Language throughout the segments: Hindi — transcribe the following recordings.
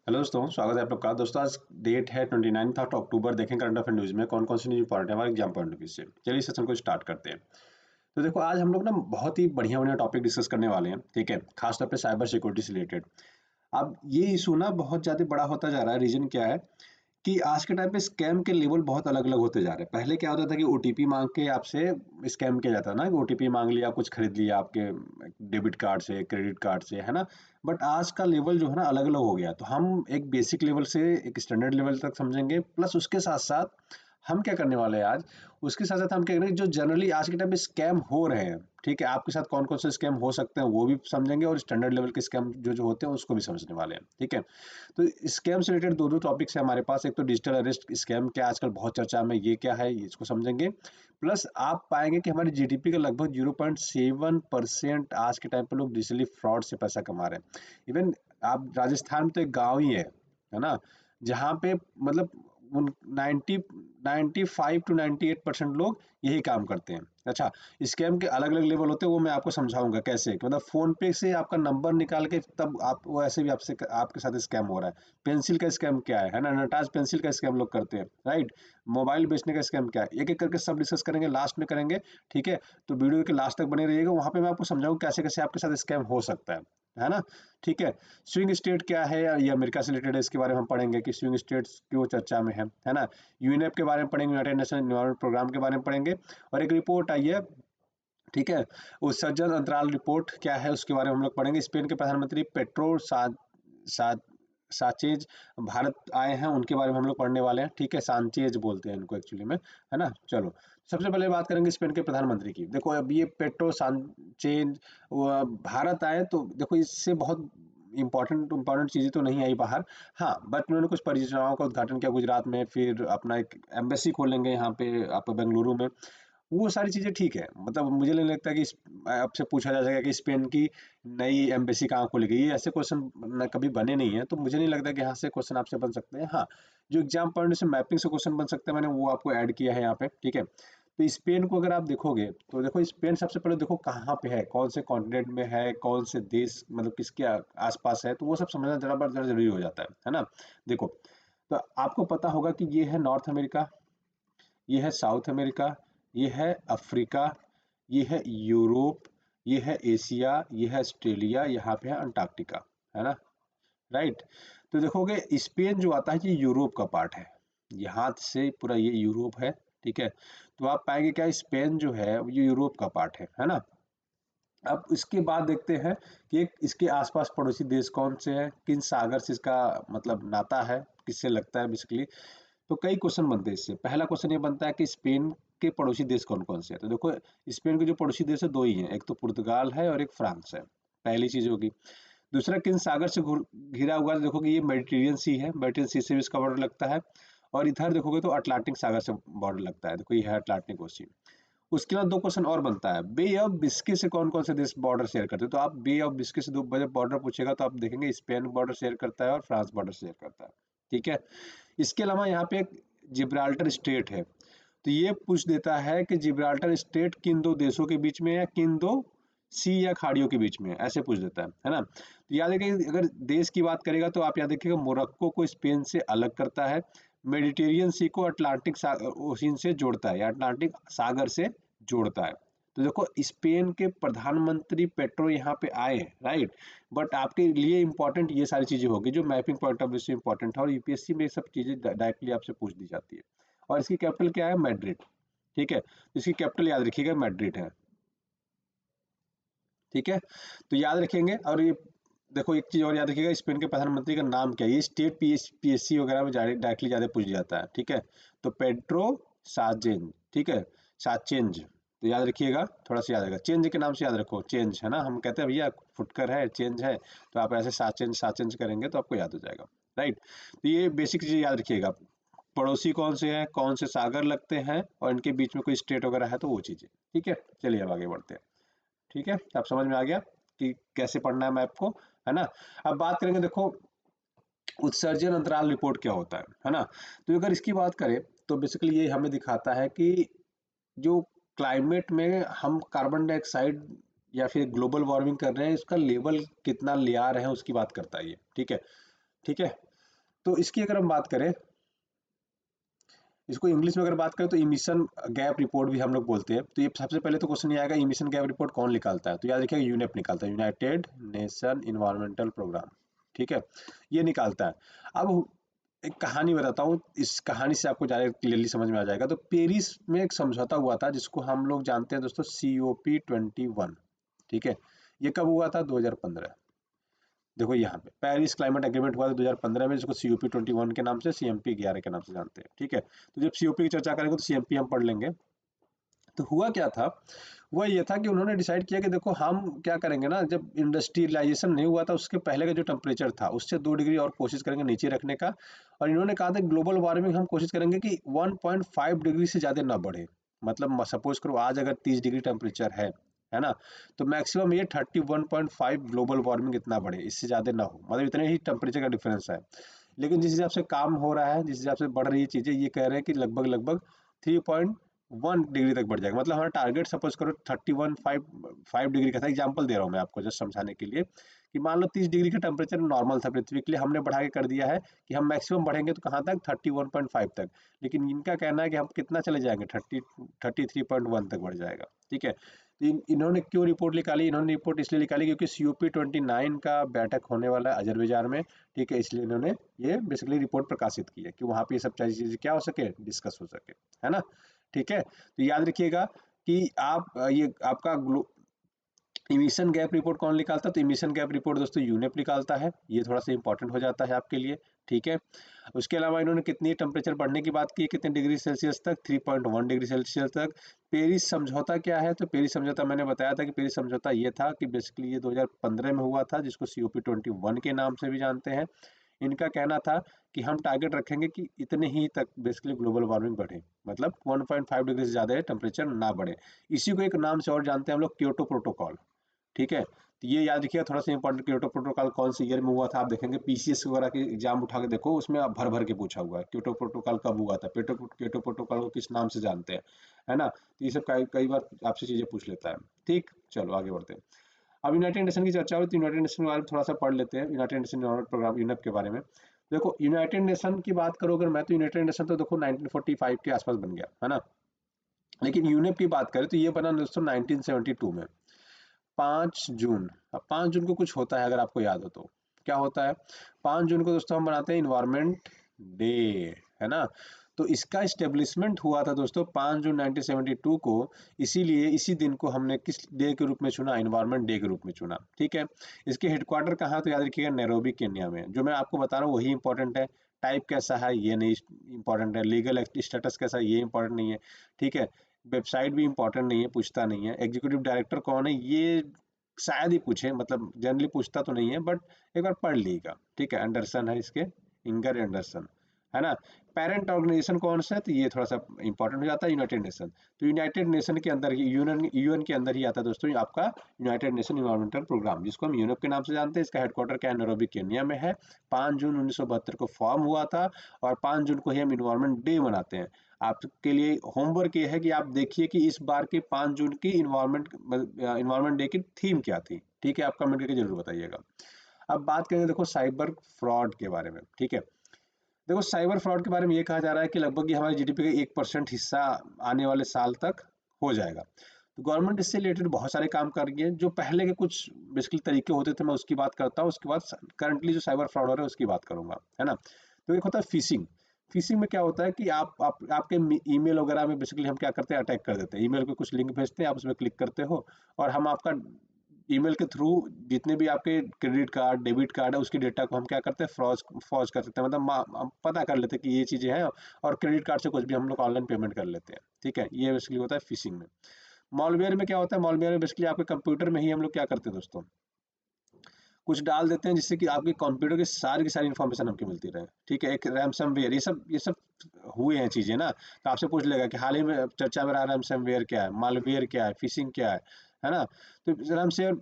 हेलो दोस्तों, स्वागत है आप लोग का। दोस्तों आज डेट है 29 अक्टूबर। देखें करंट अफेयर न्यूज़ में कौन कौन सी न्यूज इंपॉर्टेंट है हमारे एग्जाम पॉइंट ऑफ व्यू से। चलिए सेशन को स्टार्ट करते हैं। तो देखो आज हम लोग ना बहुत ही बढ़िया बढ़िया टॉपिक डिस्कस करने वाले हैं, ठीक है। खासतौर पे साइबर सिक्योरिटी से रिलेटेड। अब ये इशू ना बहुत ज़्यादा बड़ा होता जा रहा है। रीजन क्या है कि आज के टाइम पे स्कैम के लेवल बहुत अलग-अलग होते जा रहे हैं। पहले क्या होता था कि ओटीपी माँग के आपसे स्कैम किया जाता था ना, कि ओटीपी माँग लिया, कुछ खरीद लिया आपके डेबिट कार्ड से, क्रेडिट कार्ड से, है ना? बट आज का लेवल जो है ना अलग-अलग हो गया। तो हम एक बेसिक लेवल से एक स्टैंडर्ड लेवल तक समझेंगे, प्लस उसके साथ-साथ हम क्या करने वाले हैं आज, उसके साथ-साथ हम क्या करेंगे जो जनरली आज के टाइम पे स्कैम हो रहे हैं, ठीक है? आपके साथ कौन-कौन से स्कैम हो सकते हैं वो भी समझेंगे और स्टैंडर्ड लेवल के स्कैम जो-जो होते हैं उसको भी समझने वाले हैं, ठीक है? तो स्कैम से रिलेटेड दो टॉपिक्स हैं हमारे पास। एक तो डिजिटल अरेस्ट स्कैम क्या आजकल बहुत चर्चा में, ये क्या है इसको समझेंगे। प्लस आप पाएंगे कि हमारी जीडीपी का लगभग 0.7% आज के टाइम पे लोग डिजिटली फ्रॉड से पैसा कमा रहे हैं। इवन आप राजस्थान में तो एक गाँव ही है ना, जहाँ पे मतलब उन 95 to 98% लोग यही काम करते हैं। अच्छा, स्कैम के अलग अलग लेवल होते हैं, वो मैं आपको समझाऊंगा कैसे। मतलब फोन पे से आपका नंबर निकाल के तब आप वो ऐसे भी आपसे आपके साथ स्कैम हो रहा है। पेंसिल का स्कैम क्या है ना, नटराज पेंसिल का स्कैम लोग करते हैं, राइट। मोबाइल बेचने का स्कैम क्या है, एक एक करके सब डिस्कस करेंगे, लास्ट में करेंगे, ठीक है। तो वीडियो के लास्ट तक बने रहिएगा, वहां पे मैं आपको समझाऊंगा कैसे कैसे आपके साथ स्कैम हो सकता है ना, ठीक है। स्विंग स्टेट क्या है, ये अमेरिका से रिलेटेड है, इसके बारे में हम पढ़ेंगे कि स्विंग स्टेट्स क्यों चर्चा में है ना। यूएनएफ के बारे में पढ़ेंगे, यूनाइटेड नेशन एनवायरनमेंट प्रोग्राम के बारे में पढ़ेंगे। और एक रिपोर्ट आई है, ठीक है, उत्सर्जन अंतराल रिपोर्ट क्या है उसके बारे में हम लोग पढ़ेंगे। स्पेन के प्रधानमंत्री पेट्रो सा, सा, साचेज भारत आए हैं, उनके बारे में हम लोग पढ़ने वाले हैं, ठीक है। सांचेज बोलते हैं इनको एक्चुअली में, है ना। चलो सबसे पहले बात करेंगे स्पेन के प्रधानमंत्री की। देखो अब ये पेट्रो सांचेज भारत आए तो देखो इससे बहुत इंपॉर्टेंट चीजें तो नहीं आई बाहर। हाँ, बट उन्होंने कुछ परियोजनाओं का उद्घाटन किया गुजरात में, फिर अपना एक एम्बेसी खोलेंगे यहाँ पे आप बेंगलुरु में। वो सारी चीज़ें ठीक है। मतलब मुझे नहीं लगता कि आपसे पूछा जा सकेगा कि स्पेन की नई एम्बेसी कहाँ खोलेगी, ये ऐसे क्वेश्चन न कभी बने नहीं है, तो मुझे नहीं लगता कि यहाँ से क्वेश्चन आपसे बन सकते हैं। हाँ, जो एग्जाम पॉइंट से मैपिंग से क्वेश्चन बन सकते हैं, मैंने वो आपको ऐड किया है यहाँ पे, ठीक है। तो स्पेन को अगर आप देखोगे तो देखो स्पेन सबसे पहले देखो कहाँ पे है, कौन से कॉन्टिनेंट में है, कौन से देश मतलब किसके आसपास है, तो वो सब समझना जरा जरूरी हो जाता है ना। देखो तो आपको पता होगा कि ये है नॉर्थ अमेरिका, ये है साउथ अमेरिका, ये है अफ्रीका, ये है यूरोप, ये है एशिया, ये है ऑस्ट्रेलिया, यहाँ पे है अंटार्कटिका, है ना, राइट। तो देखोगे स्पेन जो आता है ये यूरोप का पार्ट है, यहाँ से पूरा ये यूरोप है, ठीक है। तो आप पाएंगे क्या स्पेन जो है ये यूरोप का पार्ट है ना। अब इसके बाद देखते हैं कि इसके आसपास पड़ोसी देश कौन से हैं, किन सागर से इसका मतलब नाता है, किससे लगता है बेसिकली। तो कई क्वेश्चन बनते हैं इससे। पहला क्वेश्चन ये बनता है कि स्पेन के पड़ोसी देश कौन कौन से हैं। तो देखो स्पेन के जो पड़ोसी देश है दो ही हैं, एक तो पुर्तगाल है और एक फ्रांस है, पहली चीज होगी। दूसरा किन सागर से घिरा हुआ है, तो देखोगे ये मेडिटेरियन सी है, मेडिटेरियन सी से भी इसका बॉर्डर लगता है। और इधर देखोगे तो अटलांटिक सागर से बॉर्डर लगता है, देखो ये है अटलांटिक ओशियन। उसके बाद दो क्वेश्चन और बनता है, बे ऑफ बिस्के से कौन कौन से देश बॉर्डर शेयर करते हैं। तो आप बे ऑफ बिस्के से दो बॉर्डर पूछेगा तो आप देखेंगे स्पेन बॉर्डर शेयर करता है और फ्रांस बॉर्डर शेयर करता है, ठीक है। इसके अलावा यहाँ पे एक जिब्राल्टर स्टेट है, तो ये पूछ देता है कि जिब्राल्टर स्टेट किन दो देशों के बीच में है, किन दो सी या खाड़ियों के बीच में है, ऐसे पूछ देता है ना। तो याद रखिए अगर देश की बात करेगा तो आप याद रखिएगा मोरक्को को स्पेन से अलग करता है, मेडिटेरियन सी को अटलांटिक ओशियन से जोड़ता है या अटलांटिक सागर से जोड़ता है। तो देखो स्पेन के प्रधानमंत्री पेट्रो यहाँ पे आए हैं, राइट। बट आपके लिए इंपॉर्टेंट ये सारी चीजें होगी जो मैपिंग पॉइंट ऑफ व्यू से इंपॉर्टेंट है, और यूपीएससी में ये सब चीजें डायरेक्टली आपसे पूछ दी जाती है। और इसकी कैपिटल क्या है, मैड्रिड, ठीक है। इसकी कैपिटल याद रखिएगा मैड्रिड है, ठीक है। तो याद रखेंगे। और ये देखो एक चीज और याद रखिएगा, स्पेन के प्रधानमंत्री का नाम क्या है, ये स्टेट पीएससी वगैरह में डायरेक्टली ज्यादा पूछ जाता है, ठीक है। तो पेड्रो साजेन, ठीक है, साचेंज। तो याद रखिएगा, थोड़ा सा याद रखिएगा, चेंज के नाम से याद रखो, चेंज है ना, हम कहते हैं भैया फुटकर है चेंज है, तो आप ऐसे साचेंज साचेंज करेंगे तो आपको याद हो जाएगा, राइट। तो ये बेसिक चीज याद रखिएगा, पड़ोसी कौन से हैं, कौन से सागर लगते हैं, और इनके बीच में कोई स्टेट वगैरह है तो वो चीजें, ठीक है। चलिए अब आगे बढ़ते हैं, ठीक है। अब समझ में आ गया कि कैसे पढ़ना है मैप को, है ना। अब बात करेंगे, देखो उत्सर्जन अंतराल रिपोर्ट क्या होता है ना। तो अगर इसकी बात करें तो बेसिकली ये हमें दिखाता है कि जो क्लाइमेट में हम कार्बन डाइऑक्साइड या फिर ग्लोबल वार्मिंग कर रहे हैं, इसका लेवल कितना ले आ रहे हैं उसकी बात करता है ये, ठीक है, ठीक है। तो इसकी अगर हम बात करें, इसको इंग्लिश में अगर बात करें तो इमिशन गैप रिपोर्ट भी हम लोग बोलते हैं। तो ये सबसे पहले तो क्वेश्चन ये आएगा, इमिशन गैप रिपोर्ट कौन निकालता है? तो याद रखिएगा यूनेप निकालता है, यूनाइटेड नेशन इन्वायरमेंटल प्रोग्राम, ठीक है, ये निकालता है। अब एक कहानी बताता हूँ, इस कहानी से आपको ज़्यादा क्लियरली समझ में आ जाएगा। तो पेरिस में एक समझौता हुआ था जिसको हम लोग जानते हैं दोस्तों COP21, ठीक है। ये कब हुआ था? 2015। देखो यहाँ पे पेरिस क्लाइमेट एग्रीमेंट हुआ था 2015 में, जिसको COP21 के नाम से, CMP11 के नाम से जानते हैं, ठीक है। तो जब COP की चर्चा करेंगे तो CMP हम पढ़ लेंगे। तो हुआ क्या था? हुआ ये था कि उन्होंने डिसाइड किया कि देखो हम क्या करेंगे ना, जब इंडस्ट्रियलाइजेशन नहीं हुआ था उसके पहले का जो टेम्परेचर था उससे 2 डिग्री और कोशिश करेंगे नीचे रखने का। और इन्होंने कहा था ग्लोबल वार्मिंग हम कोशिश करेंगे कि 1.5 डिग्री से ज़्यादा ना बढ़े। मतलब सपोज करो आज अगर 30 डिग्री टेम्परेचर है ना, तो मैक्सिमम ये 31.5 ग्लोबल वार्मिंग इतना बढ़े, इससे ज़्यादा ना हो, मतलब इतने ही टेम्परेचर का डिफरेंस है। लेकिन जिस हिसाब से काम हो रहा है, जिस हिसाब से बढ़ रही है चीज़ें, ये कह रहे हैं कि लगभग लगभग 3.1 डिग्री तक बढ़ जाएगा। मतलब हमारा टारगेट सपोज करो 31.5 डिग्री का था, एग्जाम्पल दे रहा हूँ मैं आपको जस्ट समझाने के लिए, कि मान लो 30 डिग्री का टेम्परेचर नॉर्मल था पृथ्वी के लिए, हमने बढ़ा के कर दिया है कि हम मैक्सिमम बढ़ेंगे तो कहाँ तक? 31.5 तक। लेकिन इनका कहना है कि हम कितना चले जाएंगे? 33.1 तक बढ़ जाएगा, ठीक है। तो इन्होंने क्यों रिपोर्ट निकाली? इन्होंने रिपोर्ट इसलिए निकाली क्योंकि COP29 का बैठक होने वाला है अजरबैजान में, ठीक है। इसलिए इन्होंने ये बेसिकली रिपोर्ट प्रकाशित की है कि वहाँ पे ये सब चीज़ें क्या हो सके, डिस्कस हो सके, है ना, ठीक है। तो याद रखिएगा कि आप ये आपका इमिशन गैप रिपोर्ट कौन निकालता है? तो इमिशन गैप रिपोर्ट दोस्तों यूनेप निकालता है। ये थोड़ा सा इंपॉर्टेंट हो जाता है आपके लिए, ठीक है। उसके अलावा इन्होंने कितनी टेम्परेचर बढ़ने की बात की, कितने डिग्री सेल्सियस तक? 3.1 डिग्री सेल्सियस तक। पेरिस समझौता क्या है? तो पेरिस समझौता मैंने बताया था कि पेरिस समझौता ये था कि बेसिकली ये 2015 में हुआ था, जिसको COP21 के नाम से भी जानते हैं। इनका कहना था कि हम टारगेट रखेंगे कि इतने ही तक बेसिकली ग्लोबल वार्मिंग बढ़े, मतलब 1.5 डिग्री से ज़्यादा टेम्परेचर ना बढ़े। इसी को एक नाम से और जानते हैं हम लोग, क्योटो प्रोटोकॉल, ठीक है। तो ये याद रखिएगा थोड़ा सा इंपॉर्टेंट, क्योटो प्रोटोकॉल कौन से ईयर में हुआ था? आप देखेंगे PCS वगैरह के एग्जाम उठा के देखो, उसमें आप भर भर के पूछा हुआ है क्योटो प्रोटोकॉल कब हुआ था, क्योटो प्रोटोकॉल को किस नाम से जानते हैं, है ना। तो ये सब कई कई बार आपसे चीजें पूछ लेता है, ठीक। चलो आगे बढ़ते हैं। अब यूनाइटेड नेशन की चर्चा हो तो यूनाइटेड नेशन के बारे में थोड़ा सा पढ़ लेते हैं, यूनाइटेड नेशन प्रोग्राम यूनेप के बारे में। देखो यूनाइटेड नेशन की बात करो अगर मैं, तो यूनाइटेड नेशन तो देखो 1945 के आसपास बन गया, है ना। लेकिन यूनेप की बात करें तो ये बना दोस्तों 1972 में, 5 जून। अब 5 जून को कुछ होता है अगर आपको याद हो तो, क्या होता है? 5 जून को दोस्तों हम मनाते हैं इन्वायरमेंट डे, है ना। तो इसका इस्टेब्लिशमेंट हुआ था दोस्तों 5 जून 1972 को। इसीलिए इसी दिन को हमने किस डे के रूप में चुना? इन्वायरमेंट डे के रूप में चुना, ठीक है। इसके हेडक्वार्टर कहाँ? तो याद रखिएगा नैरोबी केन्या में। जो मैं आपको बता रहा हूँ वही इंपॉर्टेंट है, टाइप कैसा है ये नहीं इंपॉर्टेंट है, लीगल स्टेटस कैसा है ये इंपॉर्टेंट नहीं है, ठीक है। वेबसाइट भी इंपॉर्टेंट नहीं है, पूछता नहीं है। एग्जीक्यूटिव डायरेक्टर कौन है ये शायद ही पूछे, मतलब जनरली पूछता तो नहीं है, बट एक बार पढ़ लीजिएगा, ठीक है। एंडरसन है इसके, इंगर एंडरसन, है ना। पेरेंट ऑर्गेनाइजेशन कौन सा है? तो ये थोड़ा सा इंपॉर्टेंट हो जाता है, यूनाइटेड नेशन। तो यूनाइटेड नेशन के अंदर ही, यूएन के अंदर ही आता है दोस्तों आपका यूनाइटेड नेशन इन्वायरमेंटल प्रोग्राम, जिसको हम यूनेप के नाम से जानते हैं। इसका हेडक्वार्टर क्या है? नैरोबी केन्या में है। 5 जून 1972 को फॉर्म हुआ था, और 5 जून को ही हम इन्वायरमेंट डे मनाते हैं। आपके लिए होमवर्क ये है कि आप देखिए कि इस बार के 5 जून की इन्वायरमेंट डे की थीम क्या थी, ठीक है। आप कमेंट करके जरूर बताइएगा। अब बात करेंगे देखो साइबर फ्रॉड के बारे में, ठीक है। देखो साइबर फ्रॉड के बारे में ये कहा जा रहा है कि लगभग ये हमारे GDP का 1% हिस्सा आने वाले साल तक हो जाएगा। तो गवर्नमेंट इससे रिलेटेड बहुत सारे काम कर रही है। जो पहले के कुछ बेसिकली तरीके होते थे मैं उसकी बात करता हूँ, उसके बाद करंटली जो साइबर फ्रॉड हो रहा है उसकी बात करूंगा, है ना। तो एक होता है फिशिंग। फिशिंग में क्या होता है कि आपके ईमेल वगैरह में बेसिकली हम क्या करते हैं, अटैक कर देते हैं। ईमेल पे कुछ लिंक भेजते हैं, आप उसमें क्लिक करते हो, और हम आपका ईमेल के थ्रू जितने भी आपके क्रेडिट कार्ड डेबिट कार्ड है उसकी डेटा को हम क्या करते हैं, फॉज कर सकते हैं। मतलब हम पता कर लेते हैं कि ये चीज़ें हैं, और क्रेडिट कार्ड से कुछ भी हम लोग ऑनलाइन पेमेंट कर लेते हैं, ठीक है। ये बेसिकली होता है फिशिंग में। मॉलवेयर में क्या होता है? मॉलवेयर में बेसिकली आपके कंप्यूटर में ही हम लोग क्या करते हैं दोस्तों, कुछ डाल देते हैं जिससे कि आपके कंप्यूटर की सारी इन्फॉर्मेशन हमको मिलती रहे, ठीक है। एक रैमसमवेयर, ये सब हुए हैं चीज़ें ना। तो आपसे पूछ लेगा कि हाल ही में चर्चा में रहा रैमसमवेयर क्या है, मालवेयर क्या है, फिशिंग क्या है ना। तो रैमसवेयर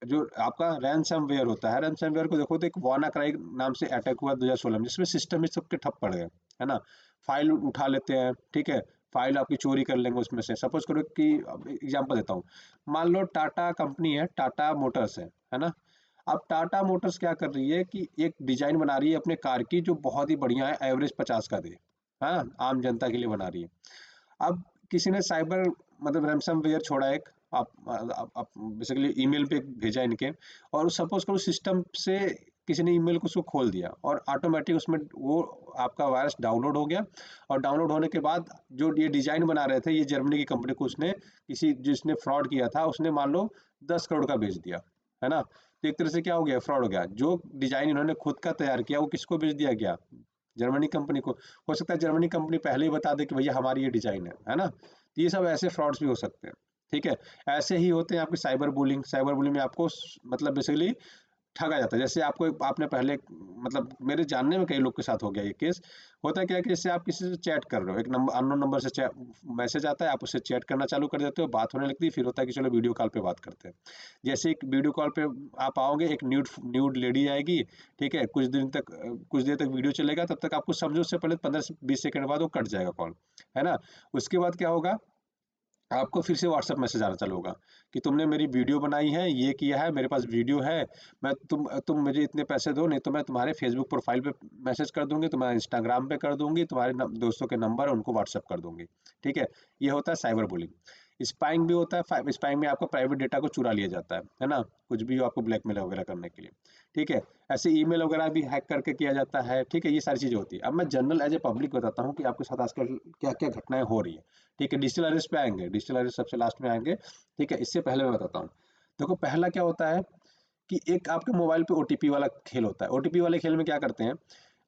जो आपका रैनसमवेयर होता है, रैनसमवेयर को देखो तो एक वानाक्राई नाम से अटैक हुआ 2016 में, जिसमें सिस्टम ही सबके ठप पड़ गए, है ना। फाइल उठा लेते हैं, ठीक है। फाइल आपकी चोरी कर लेंगे उसमें से। सपोज करो कि एग्जांपल देता हूँ, मान लो टाटा कंपनी है, टाटा मोटर्स है ना। अब टाटा मोटर्स क्या कर रही है कि एक डिजाइन बना रही है अपने कार की जो बहुत ही बढ़िया है, एवरेज 50 का दे, हाँ, आम जनता के लिए बना रही है। अब किसी ने साइबर मतलब रैनसमवेयर छोड़ा एक, आप बेसिकली ईमेल पे भेजा इनके, और सपोज करो सिस्टम से किसी ने ईमेल को उसको खोल दिया और ऑटोमेटिक उसमें वो आपका वायरस डाउनलोड हो गया। और डाउनलोड होने के बाद जो ये डिजाइन बना रहे थे, ये जर्मनी की कंपनी को उसने किसी जिसने फ्रॉड किया था उसने मान लो 10 करोड़ का बेच दिया, है ना। तो एक तरह से क्या हो गया, फ्रॉड हो गया। जो डिजाइन इन्होंने खुद का तैयार किया वो किसको बेच दिया गया, जर्मनी कंपनी को। हो सकता है जर्मनी कंपनी पहले ही बता दे कि भैया हमारी ये डिजाइन है ना। तो ये सब ऐसे फ्रॉड्स भी हो सकते हैं, ठीक है। ऐसे ही होते हैं आपके साइबर बुलिंग। साइबर बुलिंग में आपको मतलब बेसिकली ठगा जाता है। जैसे आपको आपने पहले मतलब मेरे जानने में कई लोग के साथ हो गया ये केस। होता है क्या है कि जैसे आप किसी से चैट कर रहे हो, एक नंबर अननोन नंबर से मैसेज आता है, आप उससे चैट करना चालू कर देते हो, बात होने लगती है, फिर होता है कि चलो वीडियो कॉल पे बात करते हैं। जैसे एक वीडियो कॉल पे आप आओगे, एक न्यूड न्यूड लेडी आएगी, ठीक है, कुछ देर तक वीडियो चलेगा, तब तक आपको समझो उससे पहले 15 से 20 सेकंड बाद वो कट जाएगा कॉल, है ना। उसके बाद क्या होगा, आपको फिर से व्हाट्सएप मैसेज आना चालू होगा कि तुमने मेरी वीडियो बनाई है, ये किया है, मेरे पास वीडियो है, मैं तुम मुझे इतने पैसे दो, नहीं तो मैं तुम्हारे फेसबुक प्रोफाइल पे मैसेज कर दूंगी, तुम्हारे इंस्टाग्राम पे कर दूंगी, तुम्हारे दोस्तों के नंबर उनको व्हाट्सएप कर दूंगी, ठीक है। ये होता है साइबर बुलिंग। स्पाइंग भी होता है। स्पाइंग में आपका प्राइवेट डेटा को चुरा लिया जाता है ना, कुछ भी हो आपको ब्लैकमेल वगैरह करने के लिए, ठीक है। ऐसे ईमेल वगैरह भी हैक करके किया जाता है, ठीक है। ये सारी चीजें होती है। अब मैं जनरल एज ए पब्लिक बताता हूँ कि आपके साथ आजकल क्या क्या घटनाएं हो रही है, ठीक है। डिजिटल अरेस्ट पे आएंगे, डिजिटल अरेस्ट सबसे लास्ट में आएंगे, ठीक है। इससे पहले मैं बताता हूँ। देखो पहला क्या होता है कि एक आपके मोबाइल पे ओटीपी वाला खेल होता है। ओटीपी वाले खेल में क्या करते हैं,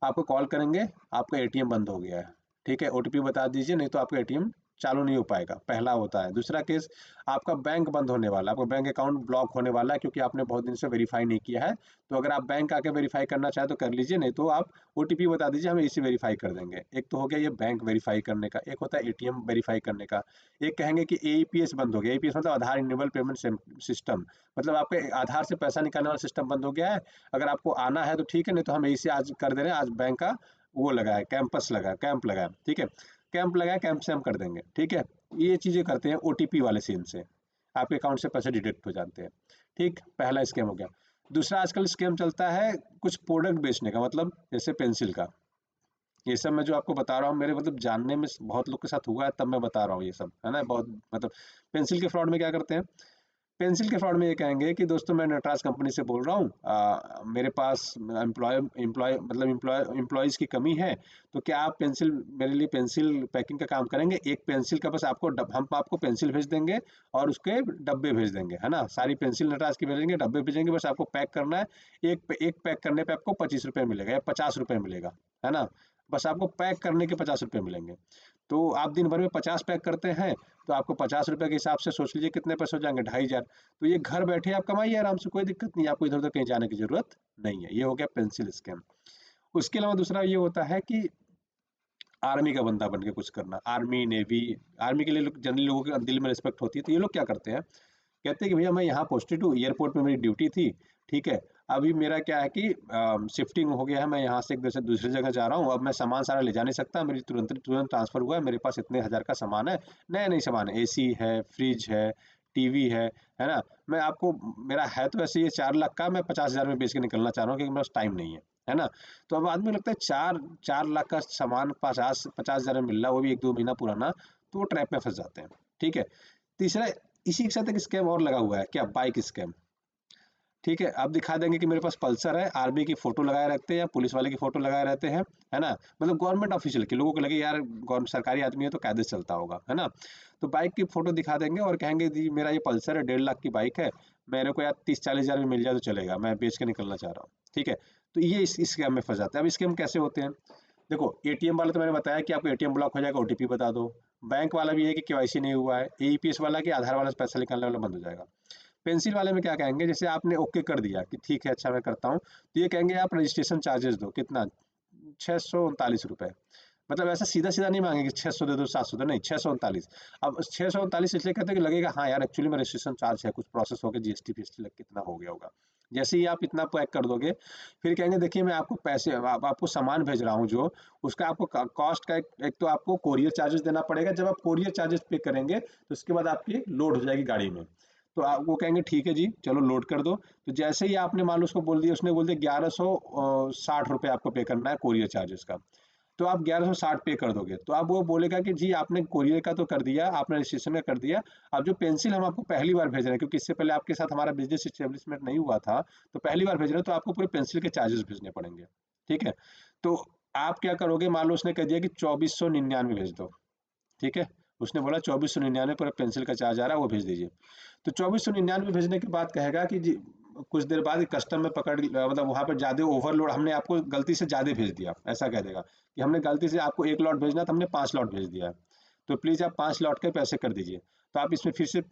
आपको कॉल करेंगे, आपका एटीएम बंद हो गया है, ठीक है, ओटीपी बता दीजिए नहीं तो आपका एटीएम चालू नहीं हो पाएगा, पहला होता है। दूसरा केस, आपका बैंक बंद होने वाला है, आपका बैंक अकाउंट ब्लॉक होने वाला है क्योंकि आपने बहुत दिन से वेरीफाई नहीं किया है। तो अगर आप बैंक आके वेरीफाई करना चाहे तो कर लीजिए, नहीं तो आप ओटीपी बता दीजिए, हम इसी वेरीफाई कर देंगे। एक तो हो गया ये बैंक वेरीफाई करने का, एक होता है एटीएम वेरीफाई करने का। एक कहेंगे कि एईपीएस बंद हो गया। एईपीएस मतलब आधार इनेबल पेमेंट सिस्टम, मतलब आपके आधार से पैसा निकालने वाला सिस्टम बंद हो गया है। अगर आपको आना है तो ठीक है, नहीं तो हम यही से आज कर दे रहे हैं। आज बैंक का वो लगा है, कैंपस लगा है, कैंप लगा है, ठीक है। कैंप लगा है, कैंप से हम कर देंगे, ठीक है। ये चीजें करते हैं ओटीपी वाले सीन से, आपके अकाउंट से पैसे डिडक्ट हो जाते हैं, ठीक। पहला स्कैम हो गया। दूसरा आजकल स्कैम चलता है कुछ प्रोडक्ट बेचने का, मतलब जैसे पेंसिल का। ये सब मैं जो आपको बता रहा हूँ मेरे मतलब जानने में बहुत लोग के साथ हुआ है, तब मैं बता रहा हूँ ये सब, है ना। बहुत मतलब पेंसिल के फ्रॉड में क्या करते हैं, पेंसिल के फ्रॉड में ये कहेंगे कि दोस्तों मैं नटराज कंपनी से बोल रहा हूँ, मेरे पास एम्प्लॉयज़ की कमी है, तो क्या आप पेंसिल मेरे लिए पेंसिल पैकिंग का काम करेंगे। एक पेंसिल का बस आपको हम आपको पेंसिल भेज देंगे और उसके डब्बे भेज देंगे, है ना। सारी पेंसिल नटराज की भेजेंगे, डब्बे भेजेंगे, बस आपको पैक करना है। एक पैक करने पे आपको 25 रुपये मिलेगा या 50 रुपये मिलेगा, है ना। बस आपको पैक करने के 50 रुपये मिलेंगे। तो आप दिन भर में 50 पैक करते हैं, तो आपको 50 रुपये के हिसाब से सोच लीजिए कितने पैसे हो जाएंगे, 2,500। तो ये घर बैठे आप कमाइए आराम से, कोई दिक्कत नहीं है, आपको इधर उधर कहीं जाने की जरूरत नहीं है। ये हो गया पेंसिल स्कैम। उसके अलावा दूसरा ये होता है कि आर्मी का बंदा बन के कुछ करना, आर्मी नेवी। आर्मी के लिए जनरली लोगों के दिल में रिस्पेक्ट होती है, तो ये लोग क्या करते हैं, कहते हैं कि भैया मैं यहाँ पोस्टेड हूँ, एयरपोर्ट पे मेरी ड्यूटी थी, ठीक है। अभी मेरा क्या है कि शिफ्टिंग हो गया है, मैं यहाँ से एक दूसरे दूसरी जगह जा रहा हूँ, अब मैं सामान सारा ले जा नहीं सकता, मेरी तुरंत तुरंत ट्रांसफर हुआ है, मेरे पास इतने हजार का सामान है, नया नहीं सामान है, एसी है, फ्रिज है, टीवी है ना। मैं आपको, मेरा है तो वैसे ये 4 लाख का, मैं 50 हजार में बेच के निकलना चाह रहा हूँ क्योंकि मेरे पास टाइम नहीं है ना। तो अब आदमी को लगता है 4 लाख का सामान 50 50 हजार में मिल रहा है, वो भी 1 2 महीना पुराना, तो वो ट्रैप में फंस जाते हैं, ठीक है। तीसरा, इसी के साथ एक स्कैम और लगा हुआ है, क्या, बाइक स्कैम, ठीक है। आप दिखा देंगे कि मेरे पास पल्सर है, आर्मी की फोटो लगाए रखते हैं या पुलिस वाले की फोटो लगाए रहते हैं, है ना। मतलब गवर्नमेंट ऑफिशियल की, लोगों को लगे यार गवर्नमेंट सरकारी आदमी है तो कायदे से चलता होगा, है ना। तो बाइक की फोटो दिखा देंगे और कहेंगे जी मेरा ये पल्सर है, 1.5 लाख की बाइक है, मेरे को यार 30 40 हजार में मिल जाए तो चलेगा, मैं बेच के निकलना चाह रहा हूँ, ठीक है। तो ये इस स्कैम में फंस जाता है। अब स्कैम कैसे होते हैं, देखो एटीएम वाला तो मैंने बताया कि आपको एटीएम ब्लॉक हो जाएगा, ओटीपी बता दो। बैंक वाला भी है कि केवाईसी नहीं हुआ है। एईपीएस वाला कि आधार वाला से पैसा निकालने वाला बंद हो जाएगा। पेंसिल वाले में क्या कहेंगे, जैसे आपने ओके कर दिया कि ठीक है अच्छा मैं करता हूँ, तो ये कहेंगे आप रजिस्ट्रेशन चार्जेस दो, कितना, 639 रुपये। मतलब ऐसा सीधा सीधा नहीं मांगेंगे 600 दे दो 700 दो, नहीं, 639। अब 639 इसलिए कहते हैं कि लगेगा हाँ यार एक्चुअली में रजिस्ट्रेशन चार्ज है, कुछ प्रोसेस हो गया, जीएसटी फीएसटी लग के इतना हो गया होगा। जैसे ही आप इतना पैक कर दोगे, फिर कहेंगे देखिए मैं आपको पैसे आपको सामान भेज रहा हूँ जो, उसका आपको कॉस्ट का एक तो आपको कोरियर चार्जेस देना पड़ेगा। जब आप कोरियर चार्जेस पे करेंगे तो उसके बाद आपकी लोड हो जाएगी गाड़ी में। तो वो कहेंगे ठीक है जी, चलो लोड कर दो। तो जैसे ही आपने मान लो उसको बोल दिया, उसने बोल दिया 1160 रुपये आपको पे करना है कोरियर चार्जेस का, तो आप 1160 पे कर दोगे, तो अब वो बोलेगा कि जी आपने कोरियर का तो कर दिया, आपने रजिस्ट्रेशन का कर दिया, अब जो पेंसिल हम आपको पहली बार भेज रहे हैं, क्योंकि इससे पहले आपके साथ हमारा बिजनेस इस्टेब्लिशमेंट नहीं हुआ था, तो पहली बार भेज रहे हैं, तो आपको पूरे पेंसिल के चार्जेस भेजने पड़ेंगे। ठीक है, तो आप क्या करोगे, मान लो उसने कह दिया कि 2499 भेज दो। ठीक है, उसने बोला 2499 पर पेंसिल का चार्ज आ रहा है, वो भेज दीजिए। तो 2499 भेजने के बाद कहेगा कि जी कुछ देर बाद कस्टम में पकड़ मतलब वहाँ पर ज़्यादा ओवरलोड, हमने आपको गलती से ज़्यादा भेज दिया, ऐसा कह देगा कि हमने गलती से आपको 1 लॉट भेजना था, हमने 5 लॉट भेज दिया है, तो प्लीज़ आप 5 लॉट के पैसे कर दीजिए। तो आप इसमें फिर से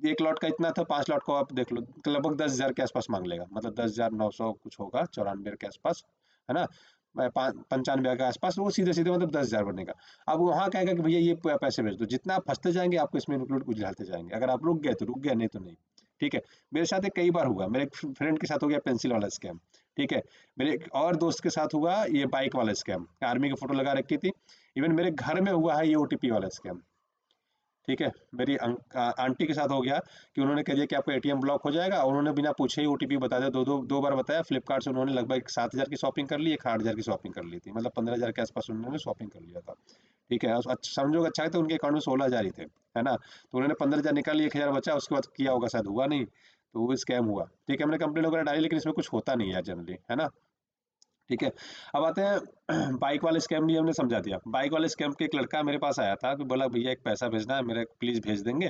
1 लॉट का इतना था, 5 लॉट को आप देख लो, तो लगभग 10,000 के आसपास मांग लेगा, मतलब 10,900 कुछ होगा, 94 के आसपास, है ना, 95 के आसपास, वो सीधे सीधे मतलब 10,000 बनेगा। अब वहाँ कहेगा कि भैया ये पैसे भेज दो, जितना आप फंसते जाएंगे आपको इसमें इंक्लूड उझालते जाएंगे, अगर आप रुक गए तो रुक गए, नहीं तो नहीं। ठीक है, मेरे साथ ये कई बार हुआ, मेरे एक फ्रेंड के साथ हो गया पेंसिल वाला स्कैम। ठीक है, मेरे एक और दोस्त के साथ हुआ ये बाइक वाला स्कैम, आर्मी की फोटो लगा रखी थी। इवन मेरे घर में हुआ है ये ओटीपी वाला स्कैम। ठीक है, मेरी आंटी के साथ हो गया कि उन्होंने कह दिया कि आपका एटीएम ब्लॉक हो जाएगा, उन्होंने बिना पूछे ही ओटीपी बता दिया, दो बार बताया। फ्लिपकार्ट से उन्होंने लगभग 7,000 की शॉपिंग कर ली, एक 8,000 की शॉपिंग कर ली थी, मतलब 15,000 के आसपास उन्होंने शॉपिंग कर लिया था। ठीक है, अच्छा समझो, अच्छा है तो उनके अकाउंट में 16,000 ही थे, है ना, तो उन्होंने 15,000 निकाल लिए, 1,000 बचा, उसके बाद किया होगा, शायद हुआ नहीं, तो वो स्कैम हुआ। ठीक है, हमने कंप्लेंट वगैरह डाली, लेकिन इसमें कुछ होता नहीं है जनरली, है ना। ठीक है, अब आते हैं बाइक वाले स्कैम भी हमने समझा दिया। बाइक वाले स्कैम के एक लड़का मेरे पास आया था कि बोला भैया एक पैसा भेजना है मेरे, प्लीज़ भेज देंगे।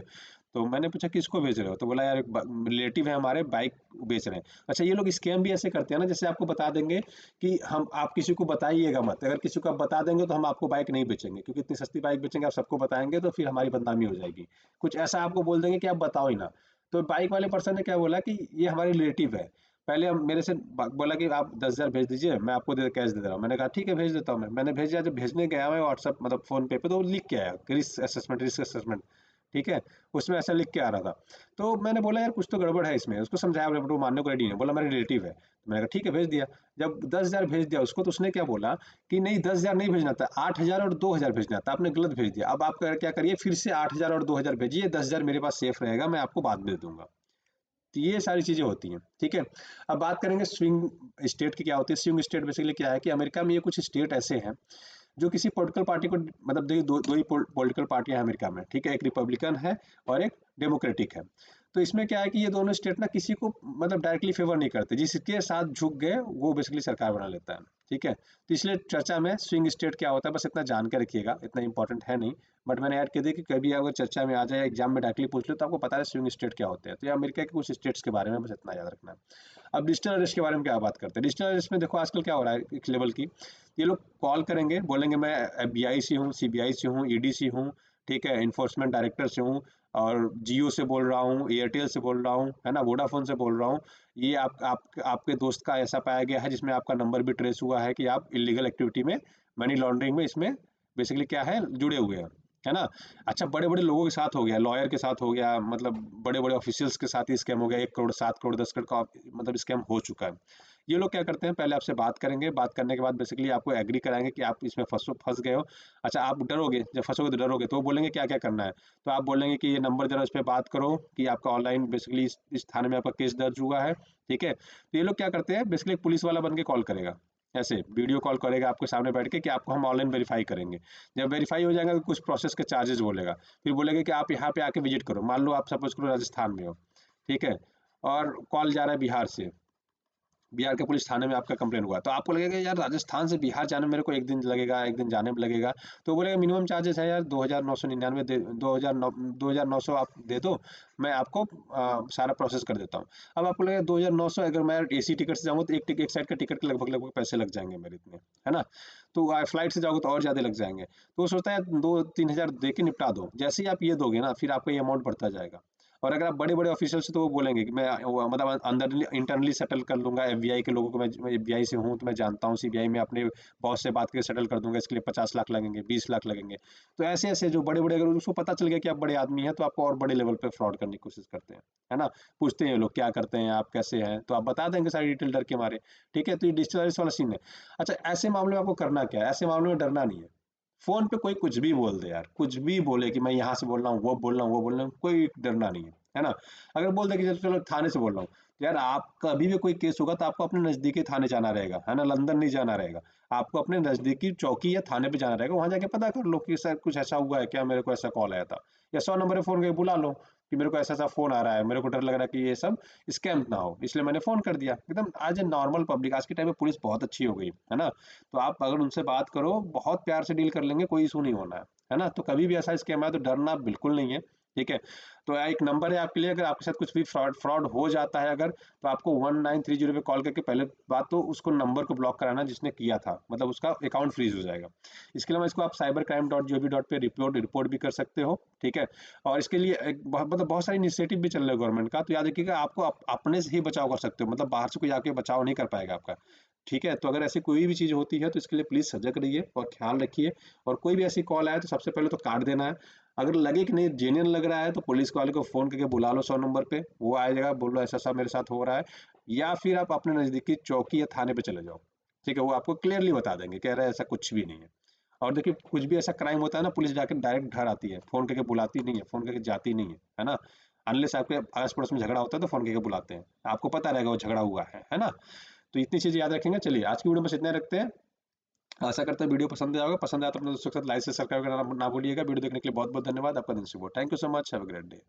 तो मैंने पूछा किसको भेज रहे हो, तो बोला यार एक रिलेटिव है हमारे, बाइक बेच रहे हैं। अच्छा, ये लोग स्कैम भी ऐसे करते हैं ना, जैसे आपको बता देंगे कि हम, आप किसी को बताइएगा मत, अगर किसी को आप बता देंगे तो हम आपको बाइक नहीं बेचेंगे, क्योंकि इतनी सस्ती बाइक बेचेंगे, आप सबको बताएंगे तो फिर हमारी बदनामी हो जाएगी। कुछ ऐसा आपको बोल देंगे कि आप बताओ ही ना। तो बाइक वाले पर्सन ने क्या बोला कि ये हमारे रिलेटिव है, पहले हम मेरे से बोला कि आप 10,000 भेज दीजिए, मैं आपको कैश दे दे रहा हूँ। मैंने कहा ठीक है भेज देता हूँ, मैंने भेज दिया। जब भेजने गया मैं व्हाट्सअप मतलब फोन पे तो वो लिख के आया रिस्क असेसमेंट। ठीक है, उसमें ऐसा लिख के आ रहा था। तो मैंने बोला यार कुछ तो गड़बड़ है इसमें, उसको समझाया, वो मानने को रेडी नहीं, बोला मेरा रिलेटिव है, तो मैंने कहा ठीक है भेज दिया। जब 10,000 भेज दिया उसको, तो उसने क्या बोला कि नहीं 10,000 नहीं भेजना था, 8,000 और 2,000 भेजना था, आपने गलत भेज दिया। अब आप क्या करिए, फिर से 8,000 और 2,000 भेजिए, 10,000 मेरे पास सेफ रहेगा, मैं आपको बाद में दे दूंगा। तो ये सारी चीज़ें होती हैं। ठीक है, अब बात करेंगे स्विंग स्टेट की क्या होती है। स्विंग स्टेट बेसिकली क्या है कि अमेरिका में ये कुछ स्टेट ऐसे हैं जो किसी पॉलिटिकल पार्टी को, मतलब देखिए दो ही पॉलिटिकल पार्टियां हैं अमेरिका में। ठीक है, एक रिपब्लिकन है और एक डेमोक्रेटिक है। तो इसमें क्या है कि ये दोनों स्टेट ना किसी को मतलब डायरेक्टली फेवर नहीं करते, जिसके साथ झुक गए वो बेसिकली सरकार बना लेता है। ठीक है, तो इसलिए चर्चा में स्विंग स्टेट क्या होता है बस इतना जान के रखिएगा, इतना इंपॉर्टेंट है नहीं, बट मैंने ऐड कर दिया कि कभी अगर चर्चा में आ जाए, एग्जाम में डायरेक्टली पूछ लो, तो आपको पता है स्विंग स्टेट क्या होते हैं। तो ये अमेरिका के कुछ स्टेट्स के बारे में बस इतना याद रखना है। अब डिजिटल अरेस्ट के बारे में क्या बात करते हैं। डिजिटल अरेस्ट में देखो आजकल क्या हो रहा है एक लेवल की, ये लोग कॉल करेंगे, बोलेंगे मैं एफबीआई से हूँ, सीबीआई से हूँ, ईडी से हूँ, ठीक है, इन्फोर्समेंट डायरेक्टर से हूँ, और जियो से बोल रहा हूँ, एयरटेल से बोल रहा हूँ, है ना, वोडाफोन से बोल रहा हूँ। ये आपके दोस्त का ऐसा पाया गया है जिसमें आपका नंबर भी ट्रेस हुआ है कि आप इलीगल एक्टिविटी में, मनी लॉन्ड्रिंग में, इसमें बेसिकली क्या है जुड़े हुए हैं, है ना। अच्छा, बड़े बड़े लोगों के साथ हो गया, लॉयर के साथ हो गया, मतलब बड़े बड़े ऑफिशियल्स के साथ ही स्कैम हो गया, 1 करोड़ 7 करोड़ 10 करोड़ का मतलब स्कैम हो चुका है। ये लोग क्या करते हैं, पहले आपसे बात करेंगे, बात करने के बाद बेसिकली आपको एग्री कराएंगे कि आप इसमें फंस गए हो। अच्छा, आप डरोगे, जब फंसोगे तो डरोगे, तो वो बोलेंगे क्या क्या करना है। तो आप बोलेंगे कि ये नंबर जरा इस पर बात करो कि आपका ऑनलाइन बेसिकली इस थाने में आपका केस दर्ज हुआ है। ठीक है, तो ये लोग क्या करते हैं, बेसिकली एक पुलिस वाला बन के कॉल करेगा, ऐसे वीडियो कॉल करेगा आपके सामने बैठ के कि आपको हम ऑनलाइन वेरीफाई करेंगे। जब वेरीफाई हो जाएगा तो कुछ प्रोसेस के चार्जेस बोलेगा, फिर बोलेगा कि आप यहाँ पे आके विजिट करो। मान लो आप सपोज करो राजस्थान में हो, ठीक है, और कॉल जा रहा है बिहार से, बिहार के पुलिस थाने में आपका कंप्लेंट हुआ, तो आपको लगेगा यार राजस्थान से बिहार जाने में मेरे को 1 दिन लगेगा, 1 दिन जाने में लगेगा। तो बोलेगा मिनिमम चार्जेस है यार 2,999 दे, 2,900 आप दे दो, मैं आपको सारा प्रोसेस कर देता हूँ। अब आपको लगेगा 2,900, अगर मैं एसी टिकट से जाऊँगा तो एक साइड का टिकट के लगभग लगभग पैसे लग जाएंगे मेरे इतने, है ना। तो फ्लाइट से जाओगे तो और ज़्यादा लग जाएंगे। तो वो सोचता है 2-3 हज़ार दे के निपटा दो। जैसे ही आप ये दोगे ना, फिर आपका ये अमाउंट बढ़ता जाएगा। और अगर आप बड़े-बड़े ऑफिशियल से, तो वो बोलेंगे कि मैं मतलब अंदर इंटरनली सेटल कर लूँगा, एफबीआई के लोगों को, मैं एफबीआई से हूँ तो मैं जानता हूँ, सीबीआई में अपने बॉस से बात करके सेटल कर दूँगा, इसके लिए 50 लाख लगेंगे, 20 लाख लगेंगे। तो ऐसे-ऐसे जो बड़े-बड़े, अगर उसको पता चल गया कि आप बड़े आदमी हैं, तो आपको और बड़े लेवल पे फ्रॉड करने की कोशिश करते हैं, है ना? पूछते हैं ये लोग क्या करते हैं, आप कैसे हैं? तो आप बता देंगे सारी डिटेल डर के मारे, ठीक है? तो ये डिजिटल अरेस्ट वाला सीन है। अच्छा, ऐसे मामले में आपको करना क्या है? ऐसे मामले में डरना नहीं है। फ़ोन पे कोई कुछ भी बोल दे यार, कुछ भी बोले कि मैं यहाँ से बोल रहा हूँ, वो बोल रहा हूँ, वो बोल रहा हूँ, कोई डरना नहीं है। है ना? अगर बोल दे कि चलो थाने से बोल रहा हूँ, तो यार आपका कभी भी कोई केस होगा तो आपको अपने नज़दीकी थाने जाना रहेगा, है ना? लंदन नहीं जाना रहेगा। आपको अपने नज़दीकी चौकी या थाने पे जाना रहेगा, वहाँ जाके पता कर लो कि सर कुछ ऐसा हुआ है क्या? मेरे को ऐसा कॉल आया था। या 100 नंबर पे फ़ोन करके बुला लो कि मेरे को ऐसा-ऐसा फ़ोन आ रहा है, मेरे को डर लग रहा है कि ये सब स्कैम ना हो, इसलिए मैंने फ़ोन कर दिया। एकदम एज़ ए नॉर्मल पब्लिक आज के टाइम में पुलिस बहुत अच्छी हो गई है ना? तो आप अगर उनसे बात करो, बहुत प्यार से डील कर लेंगे, कोई इश्यू नहीं होना है ना? तो कभी भी ऐसा स्कैम आए तो डरना बिल्कुल नहीं है, ठीक है? तो एक नंबर है आपके लिए, अगर आपके साथ कुछ भी फ्रॉड फ्रॉड हो जाता है अगर, तो आपको 1930 पे कॉल करके पहले बात तो उसको नंबर को ब्लॉक कराना जिसने किया था, मतलब उसका अकाउंट फ्रीज हो जाएगा। इसके अलावा इसको आप cybercrime.gov.in पे रिपोर्ट रिपोर्ट भी कर सकते हो, ठीक है? और इसके लिए एक मतलब बहुत सारी इनिशिएटिव भी चल रहे हैं गवर्नमेंट का, तो याद रखिएगा आपको अपने से ही बचाव कर सकते हो, मतलब बाहर से कोई आके बचाव नहीं कर पाएगा आपका, ठीक है? तो अगर ऐसी कोई भी चीज़ होती है तो इसके लिए प्लीज़ सजग रहिए और ख्याल रखिए, और कोई भी ऐसी कॉल आए तो सबसे पहले तो काट देना है। अगर लगे कि नहीं जेन्युइन लग रहा है तो पुलिस वाले को फ़ोन करके बुला लो 100 नंबर पे, वो आएगा, बोलो ऐसा-ऐसा मेरे साथ हो रहा है, या फिर आप अपने नज़दीकी चौकी या थाने पे चले जाओ, ठीक है? वो आपको क्लियरली बता देंगे, कह रहे हैं ऐसा कुछ भी नहीं है। और देखिए कुछ भी ऐसा क्राइम होता है ना, पुलिस जाके डायरेक्ट घर आती है, फ़ोन करके बुलाती नहीं है, फ़ोन करके जाती नहीं है ना? अनलेस आपके आस-पड़ोस में झगड़ा होता है तो फ़ोन करके बुलाते हैं। आपको पता रहेगा वो झगड़ा हुआ है ना? तो इतनी चीज़ें याद रखेंगे। चलिए आज की वीडियो में बस इतना ही रखते हैं। आशा करते हैं वीडियो पसंद आया होगा। पसंद आया तो अपने दोस्तों के साथ लाइक से सब्सक्राइब करना ना भूलिएगा। वीडियो देखने के लिए बहुत-बहुत धन्यवाद। आपका दिन शुभ हो। Thank you so much. Have a great day.